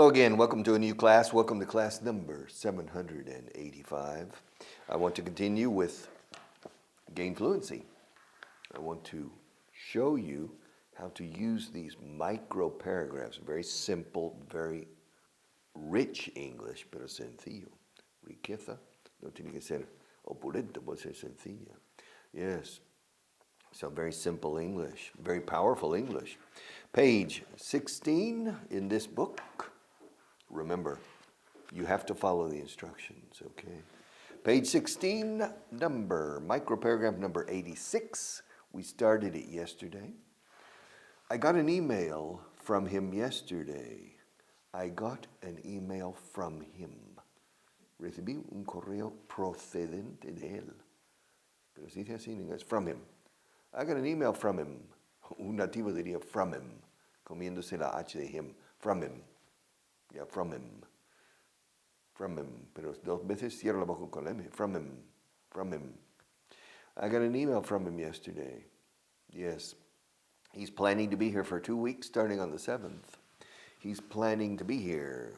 again, welcome to a new class. Welcome to class number 785. I want to continue with Gain Fluency. I want to show you how to use these micro paragraphs. Very simple, very rich English, pero sencillo. Riqueza no tiene que ser opulento, puede ser sencilla. Yes. So very simple English, very powerful English. Page 16 in this book. Remember, you have to follow the instructions, okay? Page 16, microparagraph number 86. We started it yesterday. I got an email from him yesterday. I got an email from him. Recibí un correo procedente de él. Pero se dice así en inglés, from him. I got an email from him. Un nativo diría from him, comiéndose la H de him. From him. Yeah, from him. From him. Pero dos veces cierra la boca con la M. From him. From him. I got an email from him yesterday. Yes. He's planning to be here for 2 weeks starting on the 7th. He's planning to be here.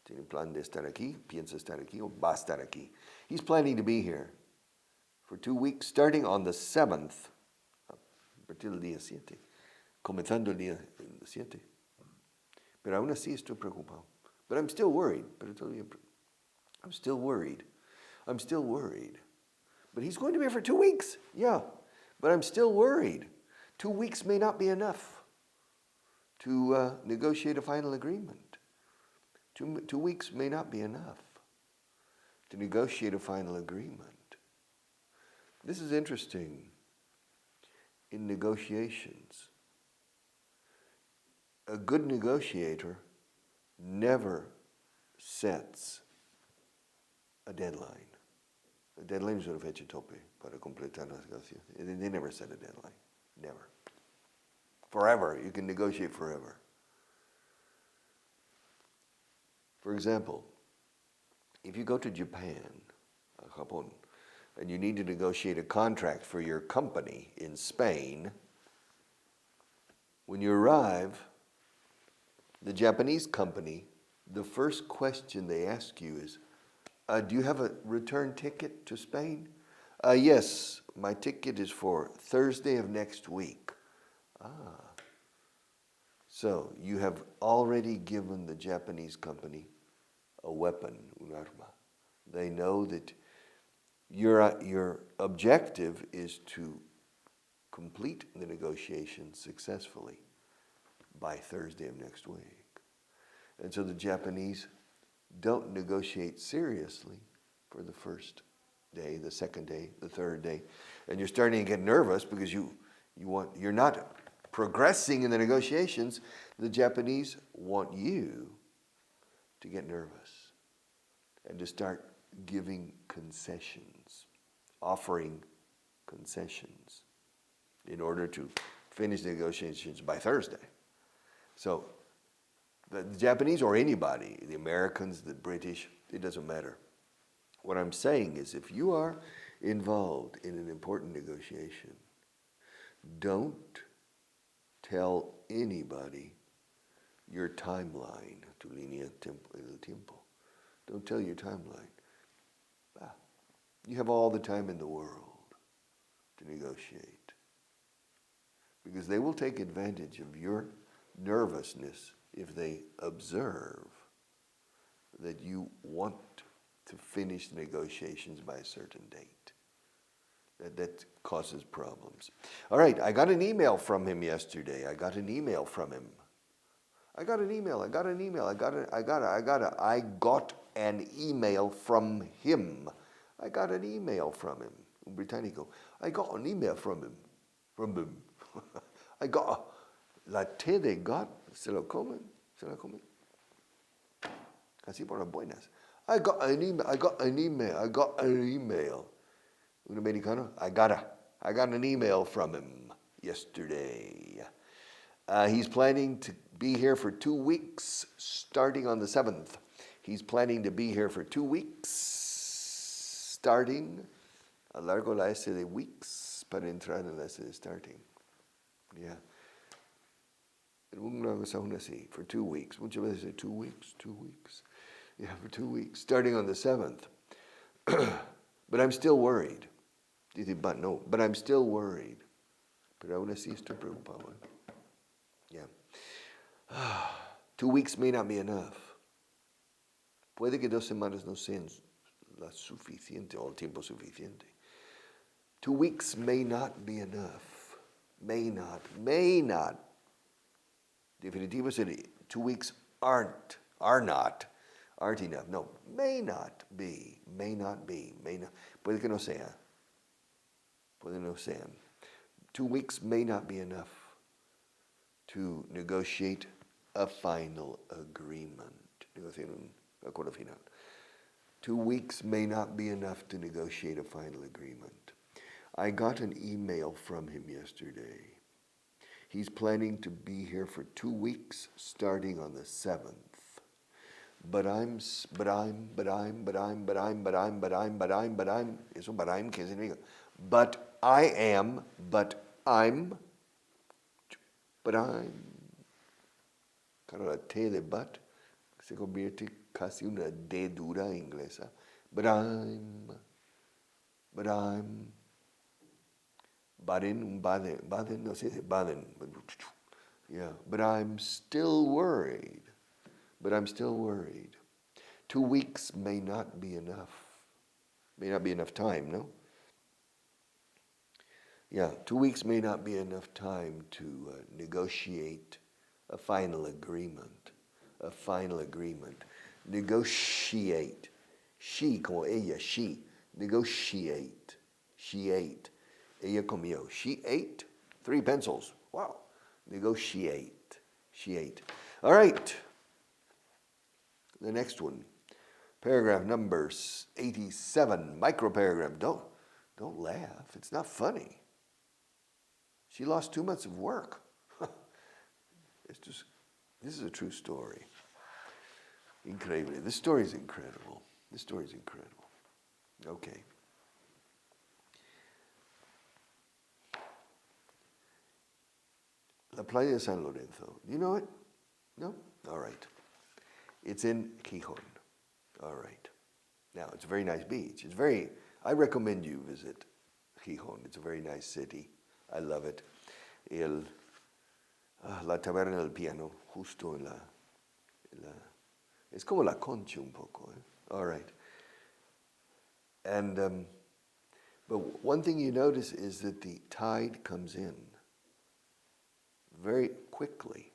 Tiene plan de estar aquí, piensa estar aquí, o va a estar aquí. He's planning to be here for 2 weeks starting on the 7th. A partir del día 7. Comenzando el día 7. Pero aún así estoy preocupado. But I'm still worried. I'm still worried. I'm still worried. But he's going to be here for 2 weeks. Yeah. But I'm still worried. 2 weeks may not be enough to negotiate a final agreement. 2 weeks may not be enough to negotiate a final agreement. This is interesting in negotiations. A good negotiator never sets a deadline. A deadline es una fecha tope para completar las negociaciones. They never set a deadline. Never. Forever. You can negotiate forever. For example, if you go to Japan, Japón, and you need to negotiate a contract for your company in Spain, when you arrive, the Japanese company, the first question they ask you is, do you have a return ticket to Spain? Yes, my ticket is for Thursday of next week. So you have already given the Japanese company a weapon, un arma. They know that your objective is to complete the negotiations successfully by Thursday of next week. And so the Japanese don't negotiate seriously for the first day, the second day, the third day. And you're starting to get nervous because you're not progressing in the negotiations. The Japanese want you to get nervous and to start giving concessions, offering concessions in order to finish the negotiations by Thursday. So the Japanese or anybody, the Americans, the British, it doesn't matter. What I'm saying is if you are involved in an important negotiation, don't tell anybody your timeline, tu línea del tiempo. Don't tell your timeline. You have all the time in the world to negotiate. Because they will take advantage of your nervousness if they observe that you want to finish the negotiations by a certain date. That causes problems. All right, I got an email from him yesterday. I got an email from him. I got an email from him. I got an email from him. Un británico. I got an email from him. I got la T de got, se la comen. Así por las buenas. I got an email. Un americano, I got an email from him yesterday. He's planning to be here for 2 weeks, starting on the 7th. He's planning to be here for 2 weeks, starting. Alargo la S de weeks para entrar en la S de starting. Yeah. Una cosa aún así, for 2 weeks. Muchas veces say 2 weeks, 2 weeks. Yeah, for 2 weeks, starting on the 7th. But I'm still worried. Dice, but no, but I'm still worried. Pero aún así estoy preocupado. Yeah. 2 weeks may not be enough. Puede que 2 semanas no sean la suficiente o el tiempo suficiente. 2 weeks may not be enough. May not. Definitivo sería 2 weeks aren't enough. No, may not be. Puede que no sea. Puede no sean. 2 weeks may not be enough to negotiate a final agreement. Negociar un acuerdo final. 2 weeks may not be enough to negotiate a final agreement. I got an email from him yesterday. He's planning to be here for 2 weeks, starting on the 7th. But I'm, eso ¿qué significa? But I'm, claro, la T de but se convierte casi una D dura inglesa. But I'm, Baden, no sé si Baden. Yeah, but I'm still worried. 2 weeks may not be enough. May not be enough time, no? Yeah, 2 weeks may not be enough time to negotiate a final agreement. Negotiate. She, como ella, she. Negotiate. She ate. Ella comió. She ate 3 pencils. Wow. Negotiate. She ate. All right. The next one. Paragraph number 87. Microparagraph. Don't laugh. It's not funny. She lost 2 months of work. This is a true story. Increíble. This story is incredible. Okay. La playa de San Lorenzo. Do you know it? No? All right. It's in Gijón. All right. Now, it's a very nice beach. I recommend you visit Gijón. It's a very nice city. I love it. La taberna del piano, justo en la es como la Concha un poco. All right. And, but one thing you notice is that the tide comes in very quickly,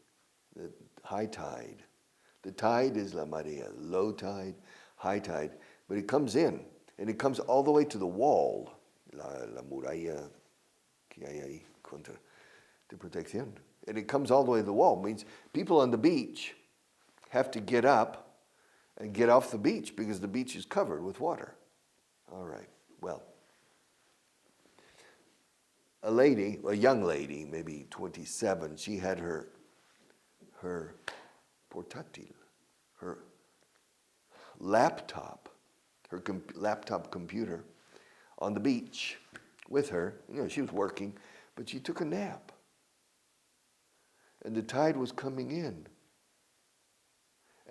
the high tide. The tide is la marea, low tide, high tide, but it comes in, and it comes all the way to the wall, la muralla que hay ahí contra de protección. And it comes all the way to the wall. It means people on the beach have to get up and get off the beach because the beach is covered with water. All right, well, a young lady, maybe 27, she had her portátil, her laptop computer on the beach with her. She was working, but she took a nap. And the tide was coming in.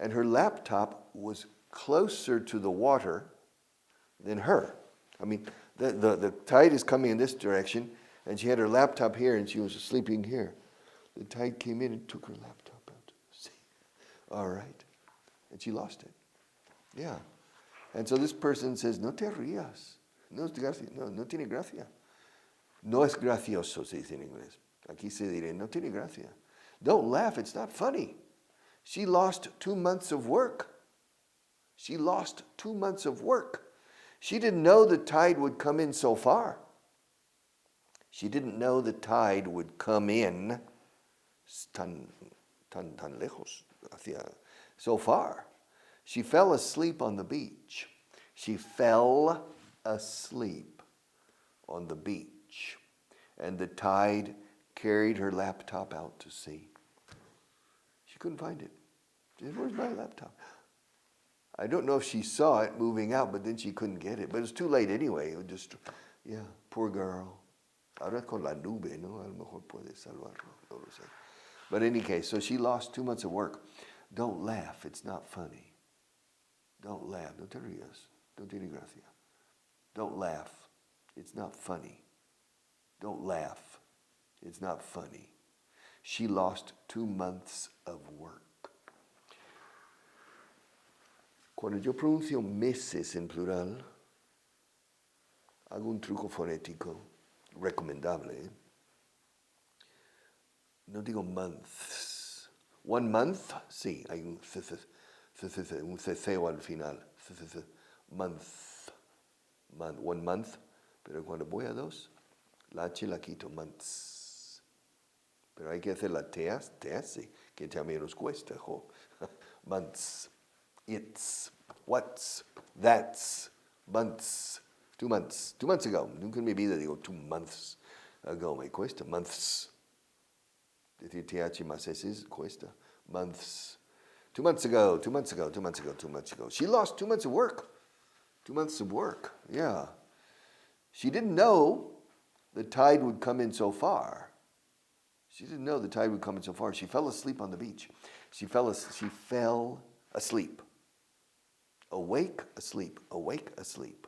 And her laptop was closer to the water than her. I mean, the tide is coming in this direction, and she had her laptop here, and she was sleeping here. The tide came in and took her laptop out to the sea. All right. And she lost it. Yeah. And so this person says, no te rías. No tiene gracia. No es gracioso, se dice en inglés. Aquí se dice, no tiene gracia. Don't laugh, it's not funny. She lost 2 months of work. She didn't know the tide would come in so far. She didn't know the tide would come in tan lejos, so far. She fell asleep on the beach. And the tide carried her laptop out to sea. She couldn't find it. She said, where's my laptop? I don't know if she saw it moving out, but then she couldn't get it. But it was too late anyway. It was just, poor girl. Ahora con la nube, ¿no? A lo mejor puede salvarlo. No lo sé. But in any case, so she lost 2 months of work. Don't laugh, it's not funny. Don't laugh, no te rías, no tiene gracia. Don't laugh, it's not funny. Don't laugh, it's not funny. She lost 2 months of work. Cuando yo pronuncio meses en plural, hago un truco fonético recomendable. No digo months. 1 month, sí, hay un ceceo al final. Month. 1 month. Pero cuando voy a 2, la H la quito, months. Pero hay que hacer la teas, sí, que también nos cuesta. Months. It's, what's, that's, months, 2 months. 2 months ago. Nunca en mi vida digo 2 months ago. Me cuesta. Months. Decir TH más S cuesta. Months. 2 months ago, 2 months ago, 2 months ago, 2 months ago. She lost 2 months of work. 2 months of work, yeah. She didn't know the tide would come in so far. She didn't know the tide would come in so far. She fell asleep on the beach. She fell asleep. Awake, asleep, awake, asleep.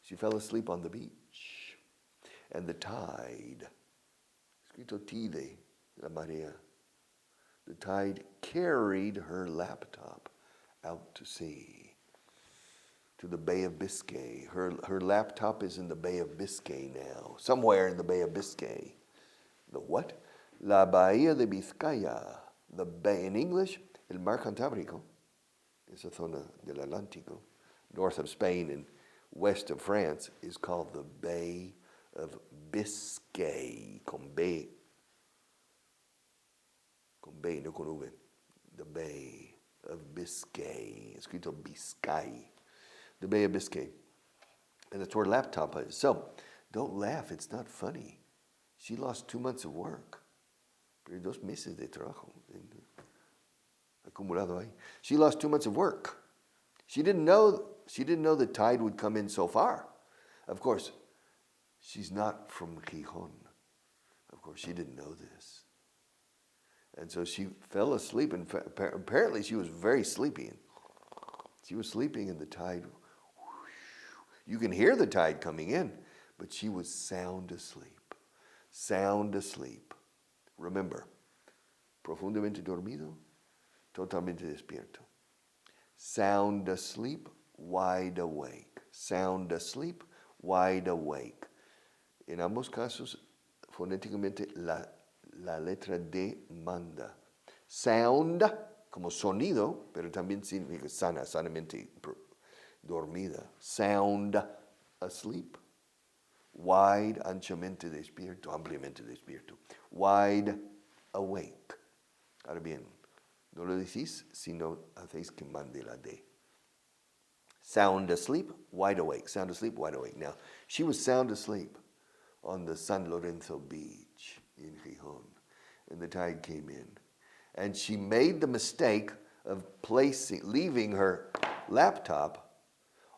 She fell asleep on the beach. And the tide, escrito tide, la marea, the tide carried her laptop out to sea, to the Bay of Biscay. Her laptop is in the Bay of Biscay now, somewhere in the Bay of Biscay. The what? La Bahía de Vizcaya. The bay, in English, el Mar Cantábrico, esa zona del Atlántico, north of Spain and west of France, is called the Bay of Biscay, con B, no con V. The Bay of Biscay, escrito Biscay. The Bay of Biscay. And that's where laptop is. So, don't laugh, it's not funny. She lost 2 months of work. Pero 2 meses de trabajo acumulado ahí. She lost 2 months of work. She didn't know the tide would come in so far. Of course, she's not from Gijón. Of course, she didn't know this. And so she fell asleep, and apparently she was very sleepy. She was sleeping and the tide, you can hear the tide coming in, but she was sound asleep. Sound asleep. Remember, profundamente dormido, totalmente despierto. Sound asleep, wide awake. Sound asleep, wide awake. En ambos casos, fonéticamente, la letra D manda. Sound, como sonido, pero también significa sanamente dormida. Sound asleep. Wide, anchamente despierto, ampliamente despierto. Wide awake. Ahora bien, no lo decís si no hacéis que mande la D. Sound asleep, wide awake. Sound asleep, wide awake. Now, she was sound asleep on the San Lorenzo beach in Gijón, and the tide came in. And she made the mistake of leaving her laptop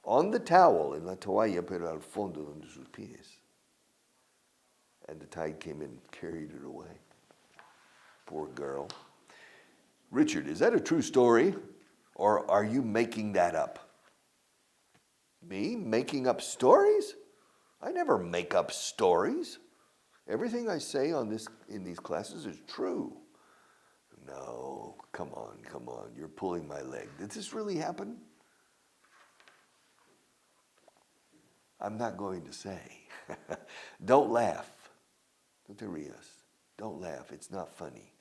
on the towel, en la toalla, pero al fondo donde sus pies. And the tide came in and carried it away. Poor girl. Richard, is that a true story? Or are you making that up? Me? Making up stories? I never make up stories. Everything I say in these classes is true. No, come on. You're pulling my leg. Did this really happen? I'm not going to say. Don't laugh. No te rías. Don't laugh. It's not funny.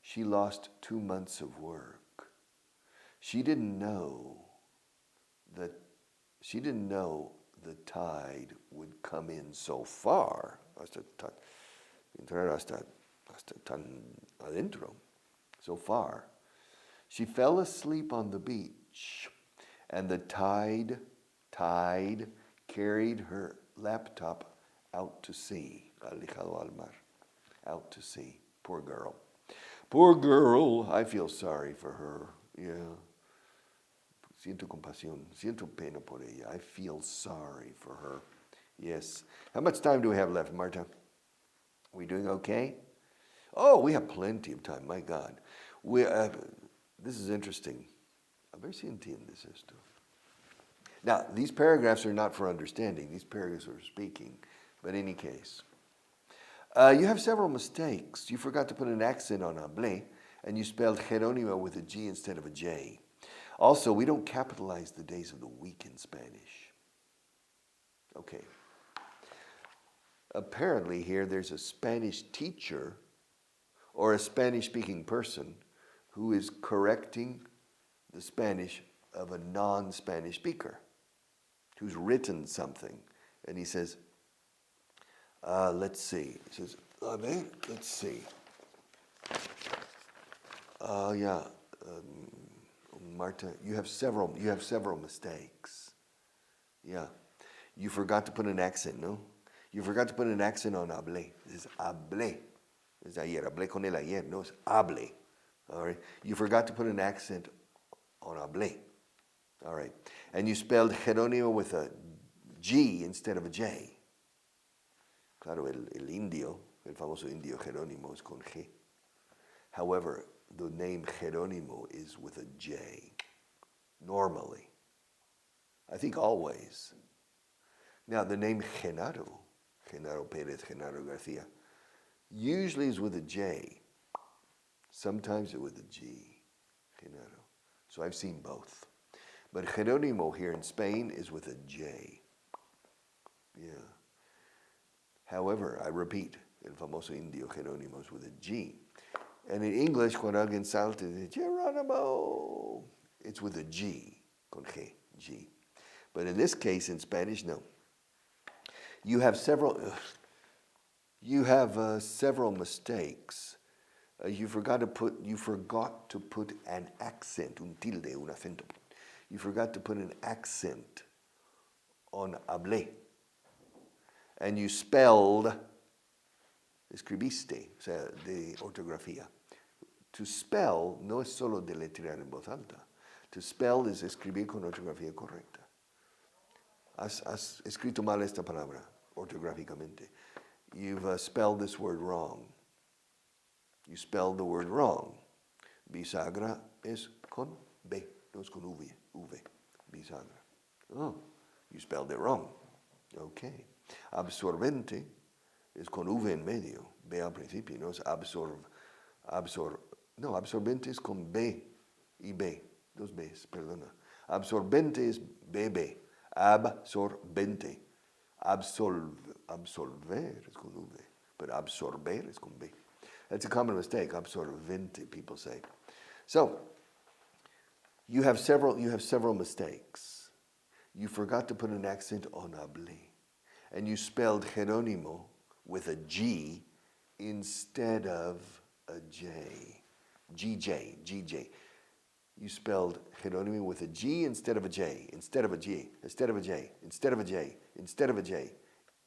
She lost 2 months of work. She didn't know the tide would come in so far, hasta tan adentro, so far. She fell asleep on the beach, and the tide carried her laptop out to sea, alejado al mar, out to sea. Poor girl. Poor girl. I feel sorry for her. Yeah. Siento compasión. Siento pena por ella. I feel sorry for her. Yes. How much time do we have left, Marta? We doing okay? Oh, we have plenty of time, my God. This is interesting. A ver si entiendes esto. Now, these paragraphs are not for understanding. These paragraphs are for speaking. But in any case, you have several mistakes. You forgot to put an accent on hablé, and you spelled Jerónimo with a G instead of a J. Also, we don't capitalize the days of the week in Spanish. Okay. Apparently here there's a Spanish teacher or a Spanish-speaking person who is correcting the Spanish of a non-Spanish speaker who's written something. And he says, let's see. He says, let's see. Marta, you have several mistakes. Yeah. You forgot to put an accent, no? You forgot to put an accent on hablé. This is hablé. Es ayer. Hablé con él ayer. No, it's hablé. All right. You forgot to put an accent on hablé. All right. And you spelled Jerónimo with a G instead of a J. Claro, el indio, el famoso indio Jerónimo es con G. However, the name Jerónimo is with a J. Normally. I think always. Now, the name Genaro Pérez, Genaro Garcia, usually is with a J. Sometimes it's with a G, Genaro. So I've seen both. But Jerónimo here in Spain is with a J. Yeah. However, I repeat, el famoso indio Jerónimo is with a G. And in English, cuando alguien salta, Geronimo, it's with a G, con G, G. But in this case, in Spanish, no. You have several mistakes. You forgot to put an accent, un tilde, un acento. You forgot to put an accent on hablé. And you spelled, escribiste, o sea, de ortografía. To spell no es solo deletrear en voz alta. To spell es escribir con ortografía correcta. Has escrito mal esta palabra ortográficamente. You've spelled this word wrong. You spelled the word wrong. Bisagra es con B, no es con V. Bisagra. Oh, you spelled it wrong. Okay. Absorbente es con V en medio, B al principio, no es absorbente es con B y B, dos B's, perdona. Absorbente es BB, absorbente. Absolver is con V, but absorber is con B. That's a common mistake, absorbente, people say. So, you have several mistakes. You forgot to put an accent on hablé, and you spelled Jerónimo with a G instead of a J. GJ. You spelled Jerónimo with a G instead of a J, instead of a J,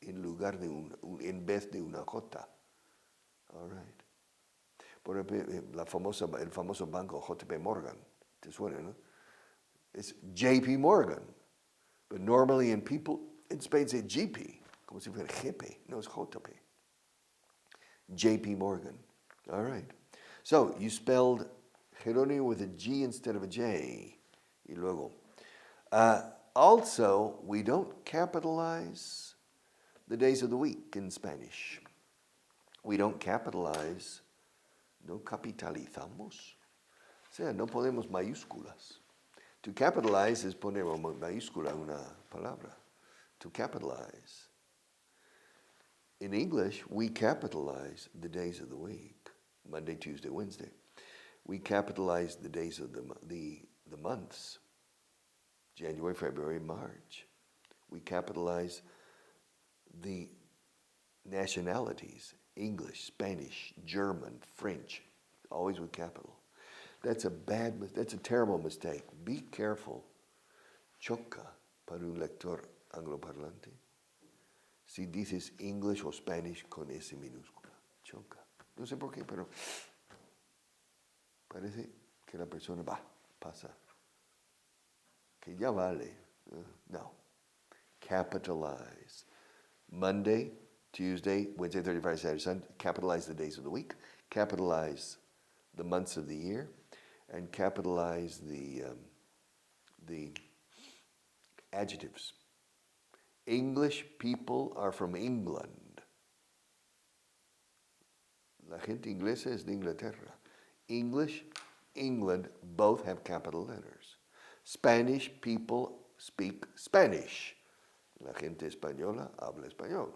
en lugar de en vez de una J. All right. Por ejemplo, el famoso banco JP Morgan, ¿te suena, no? It's JP Morgan. But normally in Spain say GP, como si fuera GP, no es JP. JP Morgan. All right. So you spelled Jerónimo with a G instead of a J. Y luego. Also, we don't capitalize the days of the week in Spanish. We don't capitalize, no capitalizamos. O sea, no ponemos mayúsculas. To capitalize es poner mayúscula a una palabra. To capitalize. In English, we capitalize the days of the week. Monday, Tuesday, Wednesday. We capitalize the days of the months. January, February, March. We capitalize the nationalities. English, Spanish, German, French. Always with capital. That's a terrible mistake. Be careful. Choca para un lector angloparlante. Si dices English o Spanish con S minúscula. Choca. No sé por qué, pero parece que la persona pasa. Que ya vale. No. Capitalize. Monday, Tuesday, Wednesday, Thursday, Friday, Saturday, Sunday. Capitalize the days of the week. capitalize the months of the year, and capitalize the adjectives. English people are from England. La gente inglesa es de Inglaterra. English, England, both have capital letters. Spanish people speak Spanish. La gente española habla español.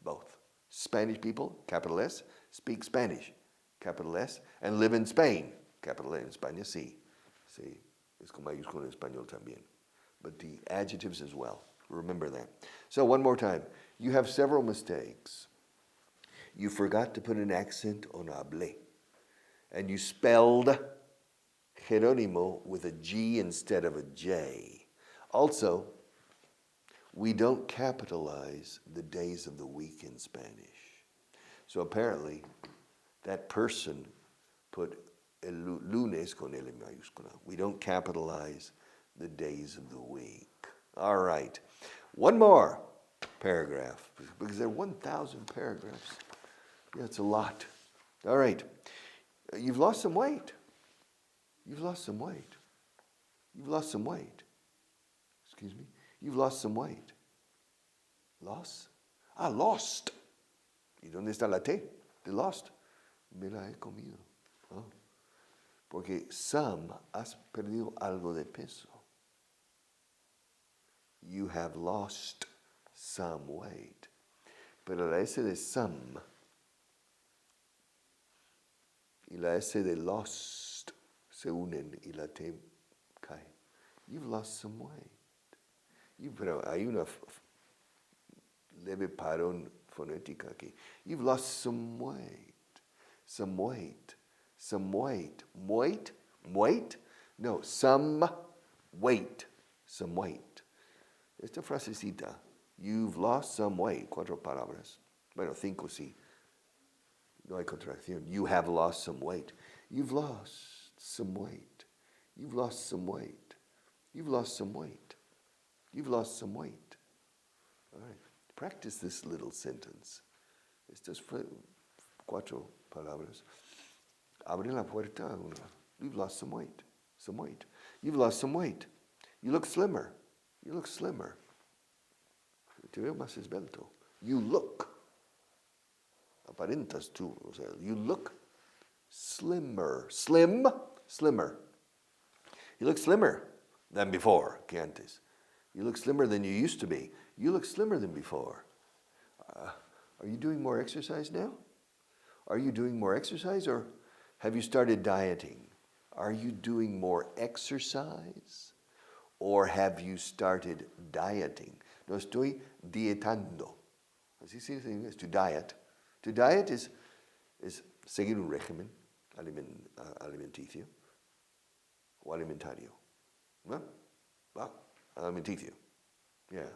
Both. Spanish people, capital S, speak Spanish, capital S, and live in Spain, capital N. En España sí. Sí, es con mayúscula en español también. But the adjectives as well. Remember that. So one more time. You have several mistakes. You forgot to put an accent on hablé. And you spelled Jerónimo with a G instead of a J. Also, we don't capitalize the days of the week in Spanish. So apparently, that person put el lunes con L mayúscula. We don't capitalize the days of the week. All right. One more paragraph, because there are 1,000 paragraphs. Yeah, it's a lot. All right. You've lost some weight. You've lost some weight. You've lost some weight. Excuse me. You've lost some weight. ¿Lost? Ah, lost. ¿Y dónde está la T? De lost. Me la he comido. Oh. Porque some, has perdido algo de peso. You have lost some weight. Pero la S de some y la S de lost se unen y la T cae. You've lost some weight. Pero hay una leve parón fonética aquí. You've lost some weight. Some weight. Some weight. Weight? Weight? No, some weight. Some weight. Esta frasecita, you've lost some weight, 4 palabras. Bueno, 5 sí. No hay contracción. You have lost some weight. You've lost some weight. You've lost some weight. You've lost some weight. You've lost some weight. All right. Practice this little sentence. Estas 4 palabras. Abre la puerta. You've lost some weight. Some weight. You've lost some weight. You look slimmer. You look slimmer. Te veo más esbelto. You look. Aparentas tú. O sea, you look slimmer. Slim, slimmer. You look slimmer than before, que antes. You look slimmer than you used to be. You look slimmer than before. Are you doing more exercise now? Are you doing more exercise, or have you started dieting? Are you doing more exercise, or have you started dieting? No estoy dietando. Así se dice en inglés, to diet. To diet is seguir un régimen alimenticio o alimentario. ¿No? Well, alimenticio. Yeah.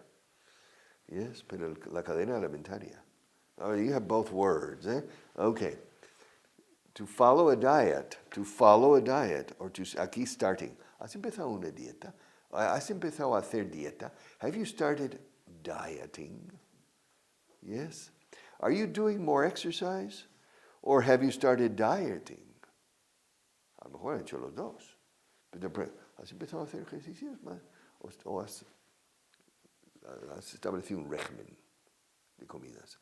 Yes, pero la cadena alimentaria. Oh, you have both words, eh? Okay. To follow a diet, or to, aquí starting. ¿Has empezado una dieta? ¿Has empezado a hacer dieta? Have you started dieting? Yes. Are you doing more exercise? Or have you started dieting? A lo mejor han hecho los dos. Pero, ¿has empezado a hacer ejercicios? ¿O has establecido un régimen de comidas?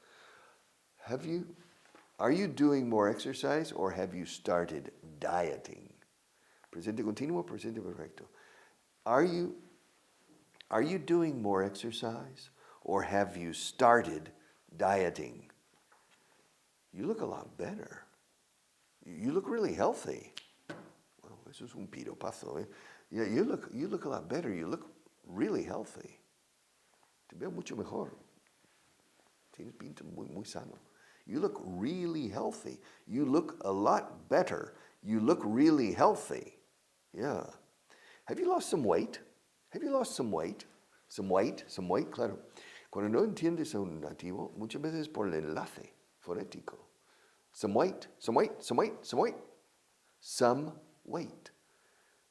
Are you doing more exercise, or have you started dieting? Presente continuo, presente perfecto. Are you doing more exercise, or have you started dieting? You look a lot better. You look really healthy. Well, eso es un piropazo, eh? Yeah, you look a lot better. You look really healthy. Te veo mucho mejor. Tienes pinta muy sano. You look really healthy. You look a lot better. You look really healthy. Yeah. Have you lost some weight? Have you lost some weight? Some weight, claro. Cuando no entiendes a un nativo, muchas veces por el enlace fonético. Some weight, some weight, some weight, some weight. Some weight.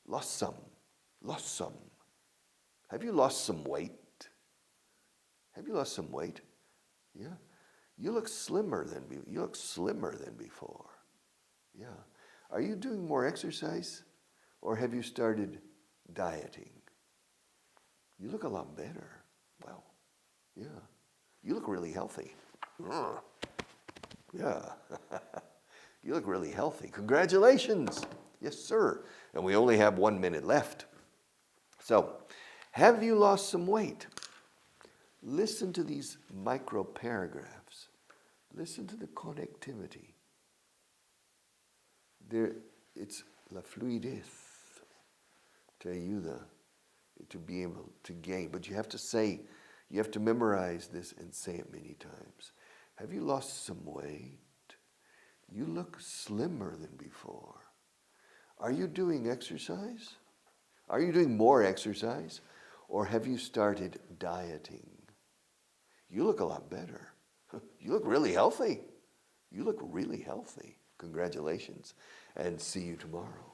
Lost some. Have you lost some weight? Have you lost some weight? Yeah. You look slimmer than before. Yeah. Are you doing more exercise or have you started dieting? You look a lot better. Well, yeah. You look really healthy. Yeah. You look really healthy. Congratulations. Yes, sir. And we only have 1 minute left. So, have you lost some weight? Listen to these micro paragraphs. Listen to the connectivity. It's la fluidez. To be able to gain. But you have to memorize this and say it many times. Have you lost some weight? You look slimmer than before. Are you doing exercise? Are you doing more exercise? Or have you started dieting? You look a lot better. You look really healthy. You look really healthy. Congratulations. And see you tomorrow.